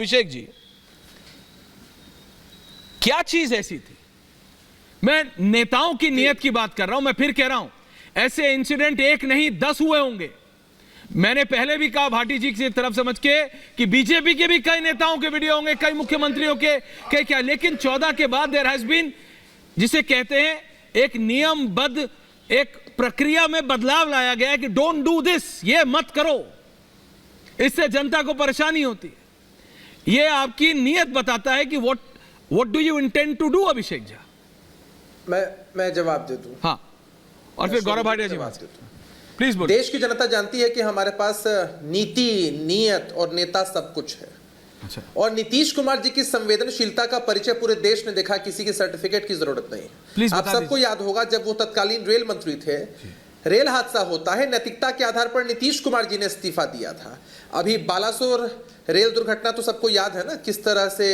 अभिषेक जी, क्या चीज ऐसी थी? मैं नेताओं की नीयत की बात कर रहा हूं। मैं फिर कह रहा हूं, ऐसे इंसिडेंट एक नहीं 10 हुए होंगे। मैंने पहले भी कहा भाटी जी की तरफ समझ के कि बीजेपी के भी कई नेताओं के वीडियो होंगे, कई मुख्यमंत्रियों के क्या, लेकिन 14 के बाद देयर हैज बीन, जिसे कहते हैं एक नियमबद्ध एक प्रक्रिया में बदलाव लाया गया है कि डोंट डू दिस, ये मत करो, इससे जनता को परेशानी होती है। ये आपकी नीयत बताता है कि what do you intend to do Abhishek Jha? मैं जवाब दे दूं। हाँ, और फिर गौरव भाटिया जी प्लीज बोलिए। देश की जनता जानती है कि हमारे पास नीति, नीयत और नेता सब कुछ है। अच्छा। और नीतीश कुमार जी की संवेदनशीलता का परिचय पूरे देश ने देखा, किसी की सर्टिफिकेट की जरूरत नहीं। आप सबको याद होगा जब वो तत्कालीन रेल मंत्री थे, रेल हादसा होता है, नैतिकता के आधार पर नीतीश कुमार जी ने इस्तीफा दिया था। अभी बालासोर रेल दुर्घटना तो सबको याद है ना, किस तरह से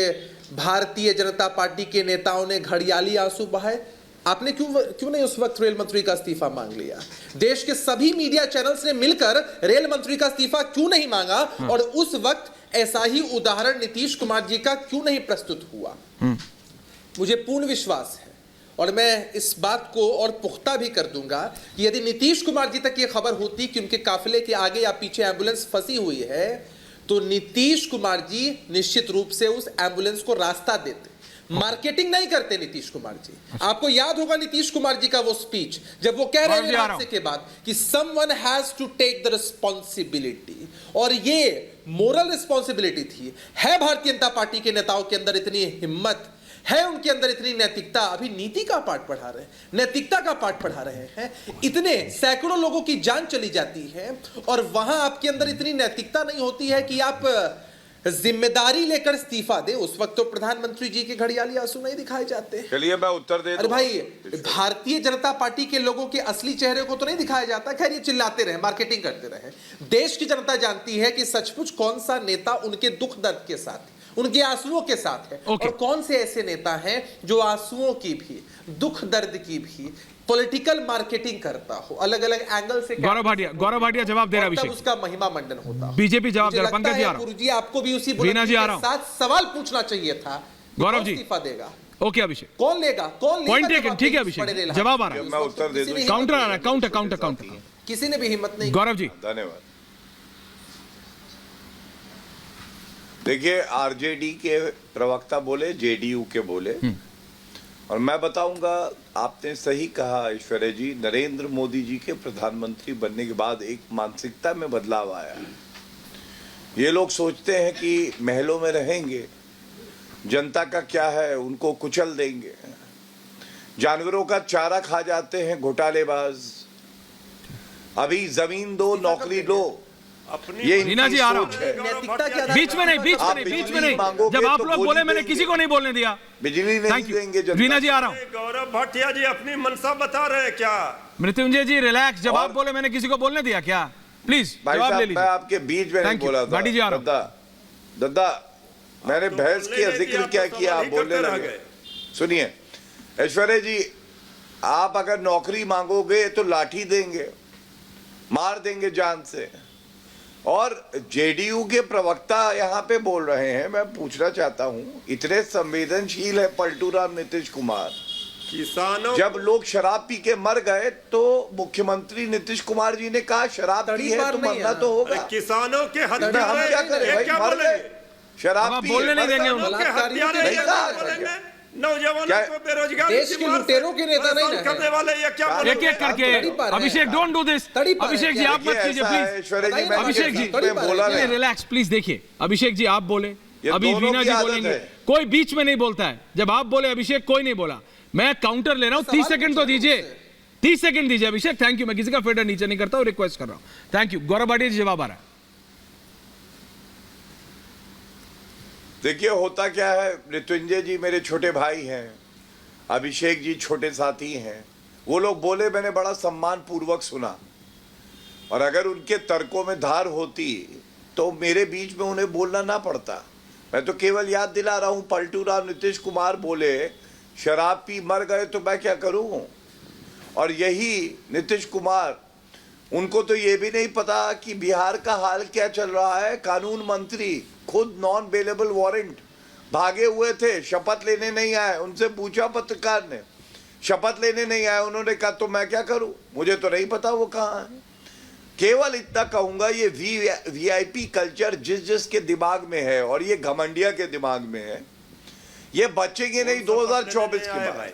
भारतीय जनता पार्टी के नेताओं ने घड़ियाली आंसू बहाए। आपने क्यों नहीं उस वक्त रेल मंत्री का इस्तीफा मांग लिया? देश के सभी मीडिया चैनल्स ने मिलकर रेल मंत्री का इस्तीफा क्यों नहीं मांगा? और उस वक्त ऐसा ही उदाहरण नीतीश कुमार जी का क्यों नहीं प्रस्तुत हुआ? मुझे पूर्ण विश्वास है और मैं इस बात को और पुख्ता भी कर दूंगा कि यदि नीतीश कुमार जी तक यह खबर होती कि उनके काफिले के आगे या पीछे एम्बुलेंस फंसी हुई है, तो नीतीश कुमार जी निश्चित रूप से उस एम्बुलेंस को रास्ता देते। मार्केटिंग नहीं करते नीतीश कुमार जी। आपको याद होगा नीतीश कुमार जी का वो स्पीच जब वो कह रहे थे हादसे के बाद कि someone has to take the responsibility, और ये मोरल रिस्पॉन्सिबिलिटी थी। है भारतीय जनता पार्टी के नेताओं के अंदर इतनी हिम्मत, है उनके अंदर इतनी नैतिकता, अभी नीति का पाठ पढ़ा रहे हैं, नैतिकता का पाठ पढ़ा रहे हैं। इतने सैकड़ों लोगों की जान चली जाती है और वहां आपके अंदर इतनी नैतिकता नहीं होती है कि आप जिम्मेदारी लेकर इस्तीफा दे। उस वक्त तो प्रधानमंत्री जी के घड़ियाली आंसू नहीं दिखाए जाते। चलिए मैं उत्तर दे दूं। अरे भाई, भारतीय जनता पार्टी के लोगों के असली चेहरे को तो नहीं दिखाया जाता। खैर, ये चिल्लाते रहे, मार्केटिंग करते रहे। देश की जनता जानती है कि सचमुच कौन सा नेता उनके दुख दर्द के साथ, उनके आंसुओं के साथ है। और कौन से ऐसे नेता हैं जो आंसुओं की भी, दुख दर्द की भी पॉलिटिकल मार्केटिंग करता हो, अलग अलग एंगल से। गौरव भाटिया जवाब दे रहा है, उसका महिमा मंडन होता। बीजेपी जवाब दे रहा है। पंकज जी आ रहा हूं। गुरुजी, आपको भी उसी बुलंदी के साथ सवाल पूछना चाहिए था। गौरव जी इस्तीफा देगा? ओके अभिषेक, कौन लेगा? पॉइंट टेकन, ठीक है अभिषेक, जवाब आ रहा है। मैं उत्तर दे दूं। काउंटर आ रहा है, काउंटर। किसी ने भी हिम्मत नहीं। गौरव जी धन्यवाद। देखिए, आरजेडी के प्रवक्ता बोले, जेडीयू के बोले, और मैं बताऊंगा, आपने सही कहा ऐश्वर्या जी, नरेंद्र मोदी जी के प्रधानमंत्री बनने के बाद एक मानसिकता में बदलाव आया है। ये लोग सोचते हैं कि महलों में रहेंगे, जनता का क्या है, उनको कुचल देंगे। जानवरों का चारा खा जाते हैं घोटालेबाज। अभी जमीन दो, नौकरी लो, ये रीना जी आ रहा हूं। बीच में नहीं। जब आप लोग बोले मैंने किसी को नहीं बोलने दिया। बिजली नहीं देंगे जनता। रीना जी आ रहा हूं। गौरव भाटिया जी अपनी मनसा बता रहे हैं क्या? मृत्युंजय जी रिलैक्स। जब आप बोले मैंने किसी को बोलने दिया क्या? प्लीज जवाब ले लीजिए। मैं आपके बीच में नहीं बोला था। जी आ रहा हूं। दद्दा, मैंने बहस की जिक्र क्या किया, आप बोलने लगे। सुनिए ऐश्वर्या जी, आप अगर नौकरी मांगोगे तो लाठी देंगे, मार देंगे जान से। और जेडीयू के प्रवक्ता यहाँ पे बोल रहे हैं, मैं पूछना चाहता हूँ, इतने संवेदनशील है पलटू राम नीतीश कुमार, किसानों, जब लोग शराब पी के मर गए तो मुख्यमंत्री नीतीश कुमार जी ने कहा शराब पी है तो मरना तो होगा। किसानों के हम क्या करें भाई, मर गए, शराब पी, बोलने नहीं देंगे नौजवानों को बेरोजगार, देश के लुटेरों के नेता नहीं करने वाले ये क्या? एक करके Abhishek, don't do this. Abhishek ji आप मत कीजिए please. Abhishek ji relax please. देखिए अभिषेक जी आप बोले, अभी रीना जी बोलेंगे, कोई बीच में नहीं बोलता है। जब आप बोले अभिषेक, कोई नहीं बोला। मैं काउंटर ले रहा हूं, 30 सेकंड तो दीजिए, 30 सेकंड दीजिए अभिषेक। Thank you. मैं किसी का फेडर नीचे नहीं करता हूं, रिक्वेस्ट कर रहा हूं। Thank you. गौरव भाटिया जी जवाब आ रहा है। देखिए होता क्या है, मृत्युंजय जी मेरे छोटे भाई हैं, अभिषेक जी छोटे साथी हैं। वो लोग बोले, मैंने बड़ा सम्मान पूर्वक सुना, और अगर उनके तर्कों में धार होती तो मेरे बीच में उन्हें बोलना ना पड़ता। मैं तो केवल याद दिला रहा हूं, पलटू राम नीतीश कुमार बोले शराब पी मर गए तो मैं क्या करूं। और यही नीतीश कुमार, उनको तो ये भी नहीं पता कि बिहार का हाल क्या चल रहा है। कानून मंत्री खुद नॉन बेलेबल वारंट, भागे हुए थे, शपथ लेने नहीं आए। उनसे पूछा पत्रकार ने, शपथ लेने नहीं आए। उन्होंने कहा तो मैं क्या करूं, मुझे तो नहीं पता वो कहाँ है। केवल इतना कहूंगा, ये वीआईपी कल्चर जिस जिसके दिमाग में है और ये घमंडिया के दिमाग में है, ये बचेंगे नहीं 2024 के बाद।